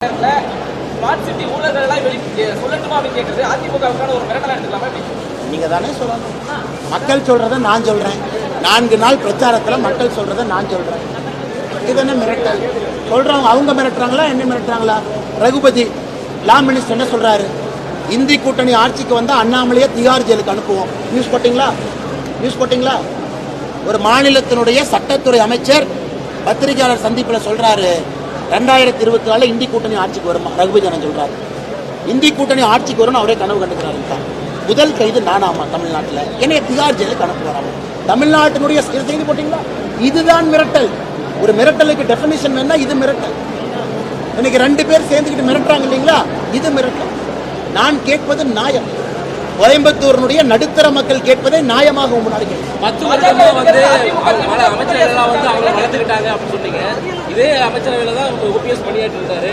Smart city ஊழல்கள் சொல்லட்டுமா அப்படின்னு கேட்குறது அதிமுகவுக்கான ஒரு மிரட்டலா எடுத்துக்கலாமா? நீங்க தானே சொல்லணும். மக்கள் சொல்றதை நான் சொல்றேன். 4 நாள் பிரச்சாரத்தில் மக்கள் சொல்றதை நான் சொல்றேன். இது என்ன மிரட்டல்? சொல்றவங்க அவங்க மிரட்டுறாங்களா என்ன மிரட்டுறாங்களா? ரகுபதி லா மினிஸ்டர் என்ன சொல்றாரு? இந்தி கூட்டணி ஆட்சிக்கு வந்தா அண்ணாமலையை திகார் ஜெயிலுக்கு அனுப்புவோம். நியூஸ் போட்டீங்களா? ஒரு மாநிலத்தினுடைய சட்டத்துறை அமைச்சர் பத்திரிகையாளர் சந்திப்பில் சொல்றாரு 2024 இந்தி கூட்டணி ஆட்சிக்கு வரும். ரகுபதி என்ன சொல்றாரு? இந்தி கூட்டணி ஆட்சிக்கு வரும்னு அவரே கனவு கண்டுக்கிறாரு. முதல் கைது நானாமா தமிழ்நாட்டில், என்னைய திகார் ஜெயிலுக்கு அனுப்புவாராமா? தமிழ்நாட்டினுடைய செய்தி போட்டீங்களா? இதுதான் மிரட்டல். ஒரு மிரட்டலுக்கு டெஃபினிஷன் வேணா இது மிரட்டல். இன்னைக்கு 2 பேர் சேர்ந்துக்கிட்டு மிரட்டுறாங்க இல்லைங்களா? இது மிரட்டல். நான் கேட்பது நியாயம். கோயம்புத்தூரினுடைய நடுத்தர மக்கள் கேட்பதே நியாயமாக முன்னாடி அமைச்சர்கள் அவங்க வளர்த்துக்கிட்டாங்க அப்படின்னு சொன்னீங்க. இதே அமைச்சரவையில தான் OPS பணியாற்றி இருந்தாரு.